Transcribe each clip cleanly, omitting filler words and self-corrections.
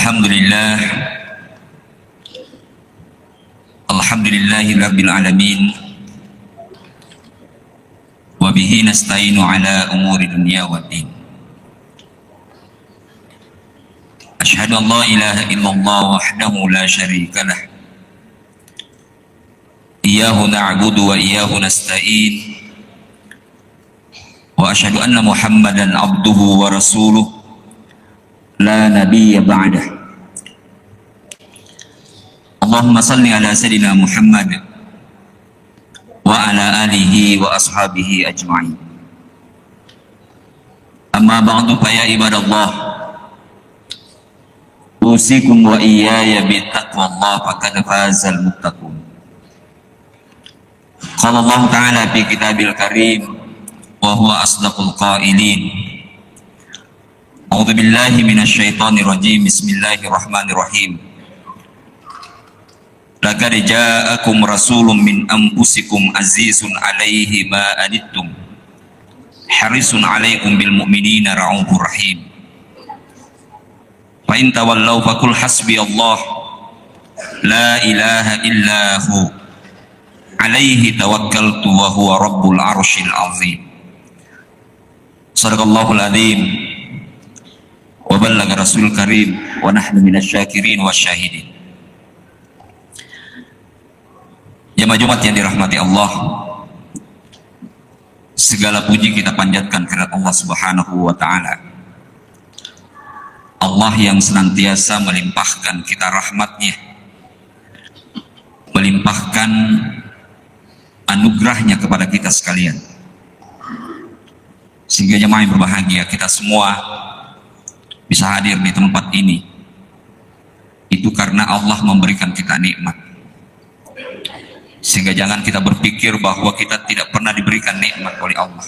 Alhamdulillah, Alhamdulillahirabbil alamin. Wa bihi nasta'inu ala umuri dunya waddin. Asyhadu an la ilaha illallah wahdahu la syarika lah. Iyyahu na'budu wa iyyahu nasta'in. Wa asyhadu anna Muhammadan abduhu wa rasuluh la nabiyya ba'dah. Allahumma salli ala sayyidina Muhammad wa ala alihi wa ashabihi ajma'in. Amma ba'du fa ya ibadallah, usikum wa iyaya bittaqwallah faqad fazal muttaqun. Qala Allah ta'ala fi kitabil karim wa huwa asdaqul qailin. A'udzu billahi minasy syaithanir rajim. Bismillahirrahmanirrahim. Laqad ja'akum rasulun min anfusikum azizun 'alaihi ma anittum harisun 'alaikum bil mu'minina raufur rahim. Fa in tawallaw faqul hasbiyallah la ilaha illa hu 'alaihi tawakkaltu wa huwa rabbul arsyil 'azim. Shadaqallahul 'azim. Wa ballaga rasul karim wa nahnu minasyakirin wasyahidin. Jamaah Jumat yang dirahmati Allah, segala puji kita panjatkan kepada Allah Subhanahu wa taala. Allah yang senantiasa melimpahkan kita rahmatnya, melimpahkan anugerahnya kepada kita sekalian, sehingga jemaah yang berbahagia kita semua bisa hadir di tempat ini. Itu karena Allah memberikan kita nikmat, sehingga jangan kita berpikir bahwa kita tidak pernah diberikan nikmat oleh Allah,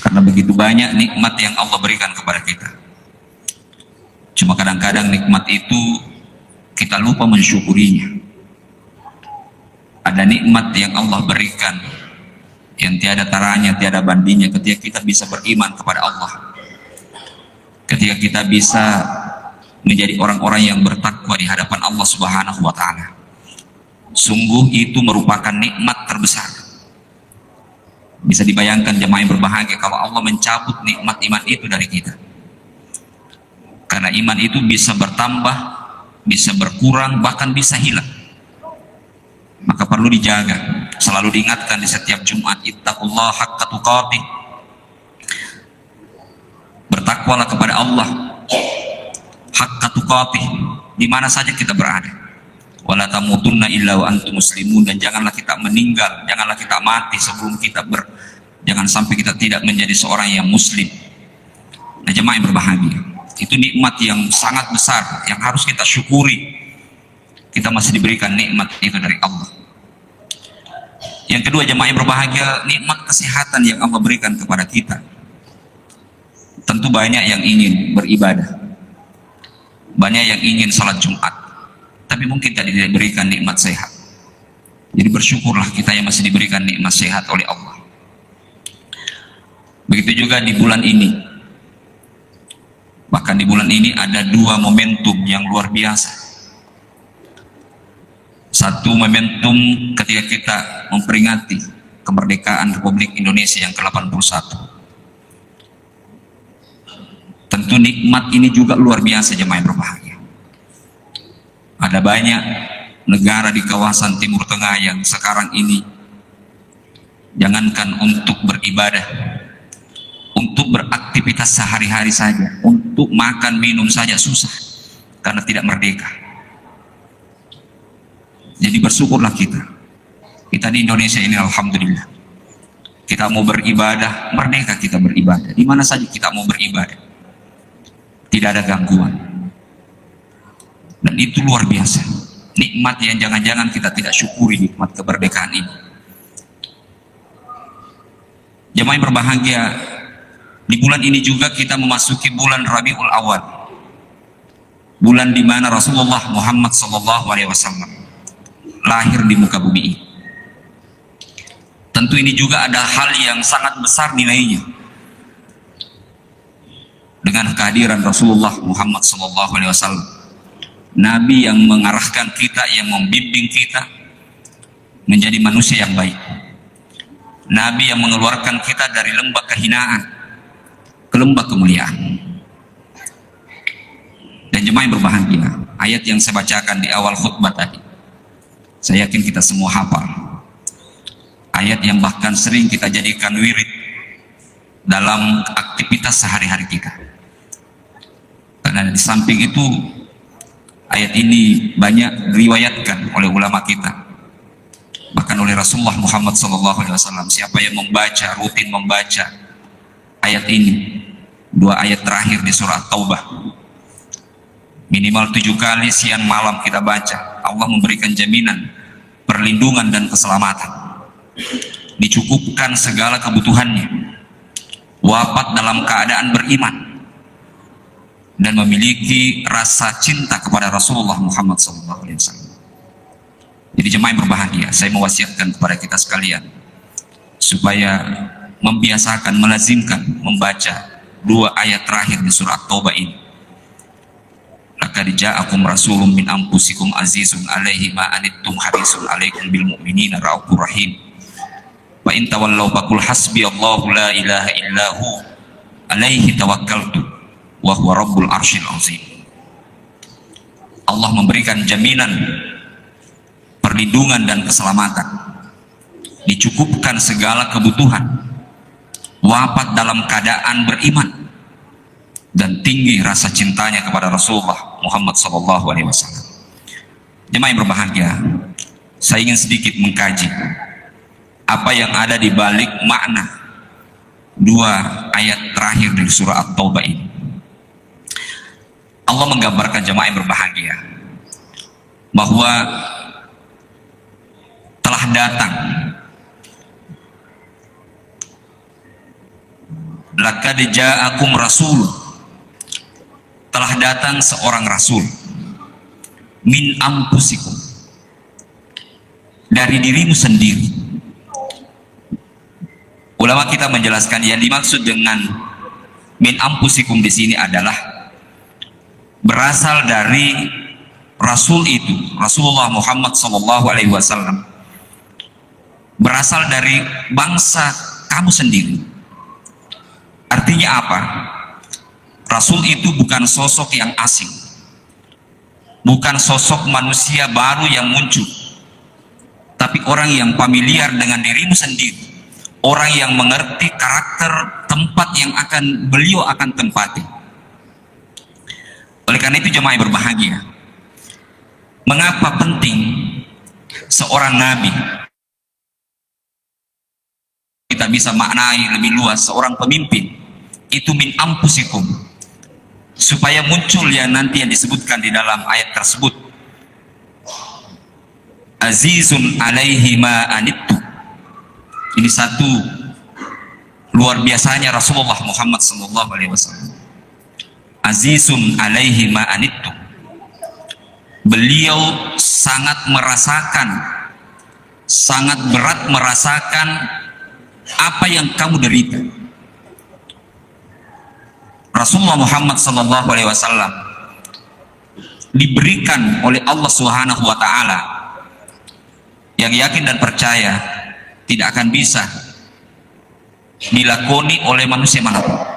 karena begitu banyak nikmat yang Allah berikan kepada kita. Cuma kadang-kadang nikmat itu kita lupa mensyukurinya. Ada nikmat yang Allah berikan yang tiada taranya, tiada bandingnya ketika kita bisa beriman kepada Allah, ketika kita bisa menjadi orang-orang yang bertakwa di hadapan Allah Subhanahu wa taala. Sungguh itu merupakan nikmat terbesar. Bisa dibayangkan jemaah yang berbahagia kalau Allah mencabut nikmat iman itu dari kita. Karena iman itu bisa bertambah, bisa berkurang, bahkan bisa hilang. Maka perlu dijaga. Selalu diingatkan di setiap Jumat, ittaqullaha haqqa tuqatih. Bertakwalah kepada Allah haqqa tuqatih, di mana saja kita berada. Wala tamutunna illa wa antum muslimun. Dan janganlah kita meninggal, janganlah kita mati sebelum kita jangan sampai kita tidak menjadi seorang yang muslim. Nah jemaah yang berbahagia, itu nikmat yang sangat besar yang harus kita syukuri. Kita masih diberikan nikmat itu dari Allah. Yang kedua jemaah yang berbahagia, nikmat kesehatan yang Allah berikan kepada kita. Tentu banyak yang ingin beribadah, banyak yang ingin salat Jumat, tapi mungkin tidak diberikan nikmat sehat. Jadi bersyukurlah kita yang masih diberikan nikmat sehat oleh Allah. Begitu juga di bulan ini. Bahkan di bulan ini ada dua momentum yang luar biasa. Satu momentum ketika kita memperingati kemerdekaan Republik Indonesia yang ke-81. Tentu nikmat ini juga luar biasa jemaah yang berbahagia. Ada banyak negara di kawasan Timur Tengah yang sekarang ini jangankan untuk beribadah, untuk beraktivitas sehari-hari saja, untuk makan minum saja susah karena tidak merdeka. Jadi bersyukurlah kita di Indonesia ini, alhamdulillah. Kita mau beribadah, merdeka kita beribadah. Di mana saja kita mau beribadah, tidak ada gangguan. Dan itu luar biasa, nikmat yang jangan-jangan kita tidak syukuri nikmat kemerdekaan ini. Jemaah yang berbahagia, di bulan ini juga kita memasuki bulan Rabiul Awal, bulan di mana Rasulullah Muhammad SAW lahir di muka bumi ini. Tentu ini juga ada hal yang sangat besar nilainya. dengan kehadiran Rasulullah Muhammad SAW, Nabi yang mengarahkan kita, yang membimbing kita menjadi manusia yang baik, Nabi yang mengeluarkan kita dari lembah kehinaan ke lembah kemuliaan. Dan jemaah yang berbahagia, ayat yang saya bacakan di awal khutbah tadi, saya yakin kita semua hafal. Ayat yang bahkan sering kita jadikan wirid dalam aktivitas sehari-hari kita. Karena di samping itu, ayat ini banyak diriwayatkan oleh ulama kita, bahkan oleh Rasulullah Muhammad SAW. Siapa yang membaca, rutin membaca ayat ini, 2 ayat terakhir di surah Taubah, minimal 7 kali siang malam kita baca, Allah memberikan jaminan perlindungan dan keselamatan, dicukupkan segala kebutuhannya, wafat dalam keadaan beriman dan memiliki rasa cinta kepada Rasulullah Muhammad SAW. Jadi jemaah yang berbahagia, saya mewasiatkan kepada kita sekalian supaya membiasakan, melazimkan membaca 2 ayat terakhir di surah Taubah ini. Laqad ja'akum rasulun min anfusikum azizun 'alaihi ma anittum harisun 'alaikum bil mu'minina raufur rahim. Wa in tawallaw faqul hasbiyallahu la ilaha illahu 'alaihi tawakkaltu wa huwa rabbul arsyil azim. Allah memberikan jaminan perlindungan dan keselamatan, dicukupkan segala kebutuhan, wafat dalam keadaan beriman, dan tinggi rasa cintanya kepada Rasulullah Muhammad SAW. Jemaah yang berbahagia, saya ingin sedikit mengkaji apa yang ada di balik makna 2 ayat terakhir dari surah At-Taubah ini. Allah menggambarkan jemaah yang berbahagia bahwa telah datang, laqad ja'akum rasul, telah datang seorang rasul, min anfusikum, dari dirimu sendiri. Ulama kita menjelaskan yang dimaksud dengan min anfusikum di sini adalah berasal dari Rasul itu, Rasulullah Muhammad SAW, berasal dari bangsa kamu sendiri. Artinya apa? Rasul itu bukan sosok yang asing, bukan sosok manusia baru yang muncul, tapi orang yang familiar dengan dirimu sendiri, orang yang mengerti karakter tempat yang beliau akan tempati. Oleh karena itu jemaah yang berbahagia, mengapa penting seorang nabi? Kita bisa maknai lebih luas, seorang pemimpin itu min anfusikum, supaya muncul yang nanti yang disebutkan di dalam ayat tersebut, azizun alaihi ma anittu. Ini satu luar biasanya Rasulullah Muhammad SAW. Azizun alaihi ma anittu, beliau sangat merasakan, sangat berat merasakan apa yang kamu derita. Rasulullah Muhammad SAW diberikan oleh Allah Subhanahu wa Ta'ala yang yakin dan percaya tidak akan bisa dilakoni oleh manusia manapun.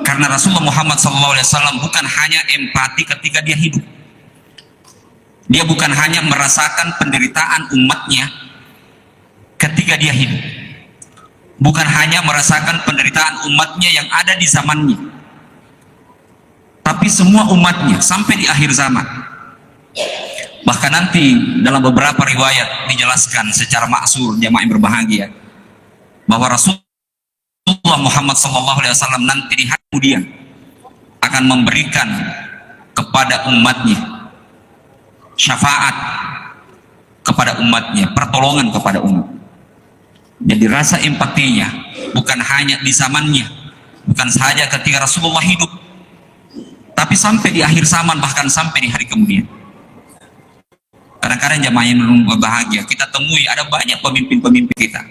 Karena Rasulullah Muhammad SAW bukan hanya empati ketika dia hidup, dia bukan hanya merasakan penderitaan umatnya ketika dia hidup, bukan hanya merasakan penderitaan umatnya yang ada di zamannya, tapi semua umatnya sampai di akhir zaman. Bahkan nanti dalam beberapa riwayat dijelaskan secara maksur jamaah yang berbahagia bahwa Rasulullah Muhammad SAW nanti di hari kemudian akan memberikan kepada umatnya syafaat, kepada umatnya pertolongan kepada umat. Jadi rasa empatinya bukan hanya di zamannya, bukan saja ketika Rasulullah hidup, tapi sampai di akhir zaman, bahkan sampai di hari kemudian. Kadang-kadang jamaah yang berbahagia, kita temui ada banyak pemimpin-pemimpin kita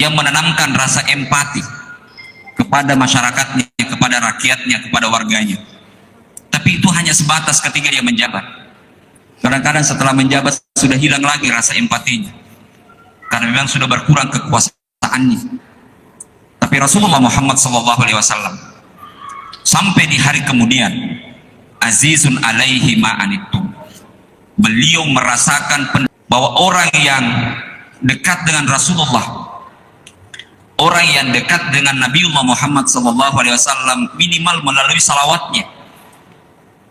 yang menanamkan rasa empati kepada masyarakatnya, kepada rakyatnya, kepada warganya. Tapi itu hanya sebatas ketika dia menjabat. Kadang-kadang setelah menjabat sudah hilang lagi rasa empatinya, karena memang sudah berkurang kekuasaannya. Tapi Rasulullah Muhammad SAW sampai di hari kemudian, azizun alaihi ma'anittum, beliau merasakan bahwa orang yang dekat dengan Rasulullah, orang yang dekat dengan Nabiullah Muhammad SAW minimal melalui salawatnya,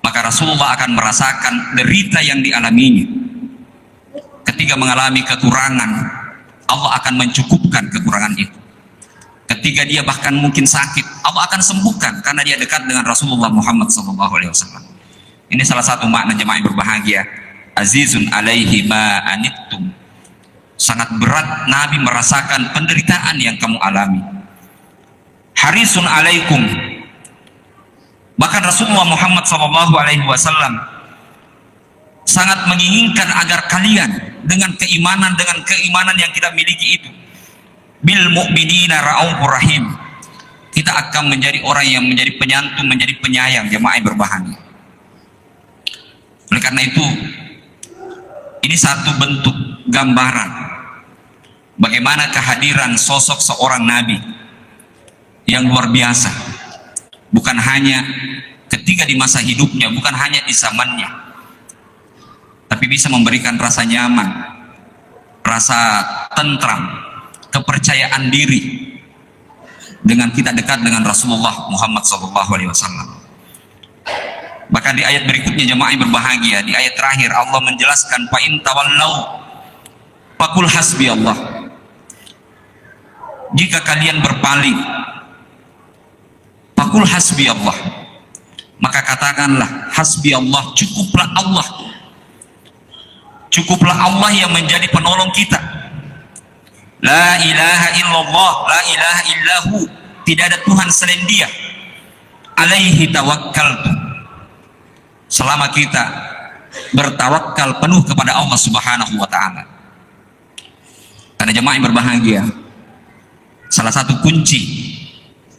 maka Rasulullah akan merasakan derita yang dialaminya. Ketika mengalami kekurangan, Allah akan mencukupkan kekurangan itu. Ketika dia bahkan mungkin sakit, Allah akan sembuhkan karena dia dekat dengan Rasulullah Muhammad SAW. Ini salah satu makna jemaah yang berbahagia. Azizun alaihi ma anittum. Sangat berat Nabi merasakan penderitaan yang kamu alami. Harisun alaikum. Bahkan Rasulullah Muhammad SAW sangat menginginkan agar kalian dengan keimanan yang kita miliki itu, bil mu'minina ra'ufur rahim, kita akan menjadi orang yang menjadi penyantun, menjadi penyayang, jemaah yang berbahagia. Oleh karena itu, ini satu bentuk gambaran bagaimana kehadiran sosok seorang nabi yang luar biasa, bukan hanya ketika di masa hidupnya, bukan hanya di zamannya, tapi bisa memberikan rasa nyaman, rasa tentram, kepercayaan diri dengan kita dekat dengan Rasulullah Muhammad SAW. Bahkan di ayat berikutnya jemaah yang berbahagia, di ayat terakhir Allah menjelaskan, fa in tawallau faqul hasbi Allah. Jika kalian berpaling, faqul hasbi Allah, maka katakanlah hasbi Allah, cukuplah Allah. Cukuplah Allah yang menjadi penolong kita. La ilaha illallah, la ilaha illahu, tidak ada Tuhan selain Dia. Alaihi tawakkaltu. Selama kita bertawakal penuh kepada Allah Subhanahu wa taala. Karena jemaah yang berbahagia, salah satu kunci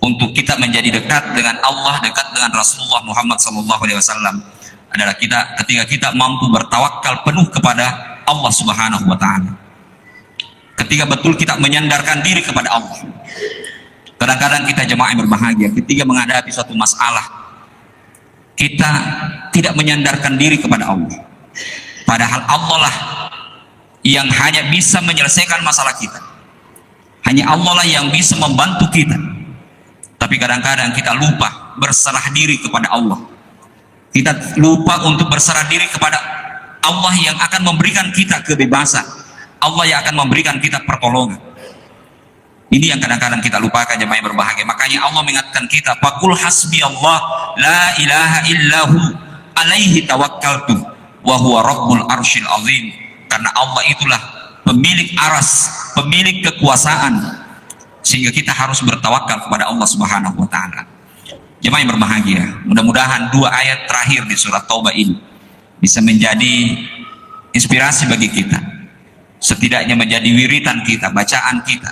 untuk kita menjadi dekat dengan Allah, dekat dengan Rasulullah Muhammad SAW adalah ketika kita mampu bertawakal penuh kepada Allah Subhanahu wa taala. Ketika betul kita menyandarkan diri kepada Allah. Kadang-kadang kita jemaah yang berbahagia, ketika menghadapi suatu masalah, kita tidak menyandarkan diri kepada Allah. Padahal Allah lah yang hanya bisa menyelesaikan masalah kita. Hanya Allah lah yang bisa membantu kita. Tapi kadang-kadang kita lupa berserah diri kepada Allah. Kita lupa untuk berserah diri kepada Allah yang akan memberikan kita kebebasan. Allah yang akan memberikan kita pertolongan. Ini yang kadang-kadang kita lupakan jemaah yang berbahagia. Makanya Allah mengingatkan kita, faqul hasbi Allah la ilaha illahu alaihi tawakkaltu wa huwa rabbul arsyil azim. Karena Allah itulah pemilik aras, pemilik kekuasaan, sehingga kita harus bertawakal kepada Allah Subhanahu wa taala. Jemaah yang berbahagia, mudah-mudahan dua ayat terakhir di surat Taubah ini bisa menjadi inspirasi bagi kita. Setidaknya menjadi wiritan kita, bacaan kita,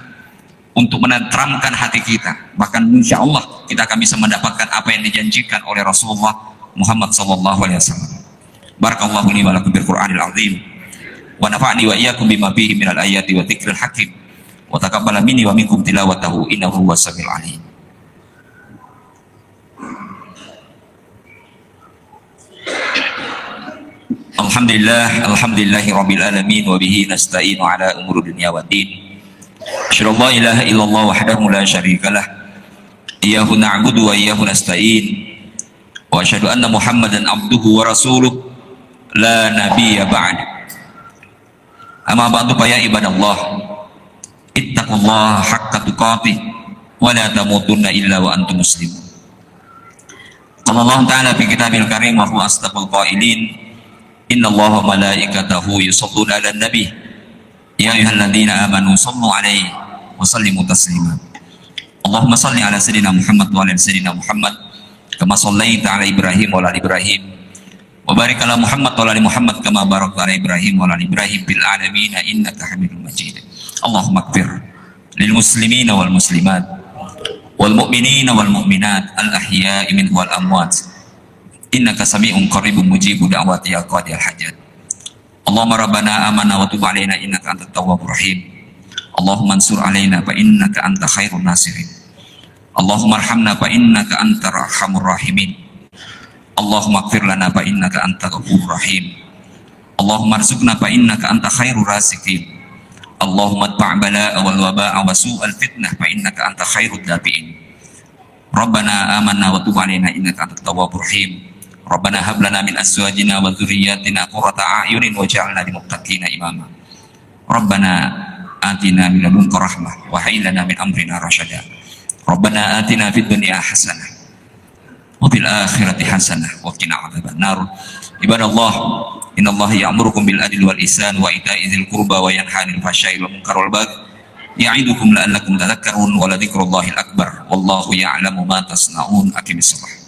untuk menenteramkan hati kita. Bahkan insya Allah kita akan bisa mendapatkan apa yang dijanjikan oleh Rasulullah Muhammad SAW. Barakallahu li wa lakum bil Qur'anil azim, wa nafa'ni wa iyyakum bima fihi minal ayati wa dzikril hakim, wa taqabbala minni wa minkum tilawatahu innahu huwas samiul alim. Alhamdulillahi rabbil alamin, wa bihi nasta'inu ala umuri dunya waddin. Asyhadu an la ilaha illallah wahdahu la syarikalah, iyyahu na'budu wa iyyahu nasta'in, wa asyhadu anna Muhammadan abduhu wa rasuluh la nabiyya ba'd. Amma ba'du fa ya ibadallah, ittaqullaha haqqa tuqatih wa la tamutunna illa wa antum muslimun. Qala Allah ta'ala fi kitabil karim wa huwa asdaqul qailin, innallaha wa malaikatahu yusholluna 'alan nabi ya ayyuhalladzina amanu shallu 'alaihi wa sallimu taslima. Allahumma shalli 'ala sayyidina Muhammad wa 'ala sayyidina Muhammad kama shallaita 'ala Ibrahim wa 'ala Ibrahim wa barik 'ala Muhammad wa 'ala Muhammad kama barakta 'ala Ibrahim wa 'ala Ibrahim fil 'alamin innaka Hamidum Majid. Allahumma ighfir lil muslimina wal muslimat wal mu'minina wal mu'minat al ahya'i minhum wal amwat innaka sami'un qaribun mujibu da'wati ya qadiyal hajat. Allahumma rabbana amanna wa tub alaina innaka antat tawwabur rahim. Allahumma ansur alaina fa innaka anta khairun nasirin. Allahumma arhamna fa innaka antar arhamur rahimin. Allahumma ighfir lana fa innaka antal ghafurur rahim. Allahumma arzuqna fa innaka anta khairur raziqin. Allahumma adfa' bala'a wal waba'a wa su'al fitnah fa innaka anta khairud dafi'in. Rabbana amanna wa tub alaina innaka antat tawwabur rahim. Rabbana hab lana min azwajina wa dzurriyyatina qurrata a'yunin waj'alna lil muttaqina imama. Rabbana atina min ladunka rahmah wa hayyi lana min amrina rasyada. Rabbana atina fid dunya hasanah wa fil akhirati hasanah wa qina adzaban nar. Ibadallah, innallaha ya'murukum bil adli wal ihsan wa ita'i dzil qurba wa yanha 'anil fahsya'i wal munkari wal baghi ya'idukum la'allakum tadhakkarun wa la dzikrullahil akbar wallahu ya'lamu ma tasna'un. Aqimissalah.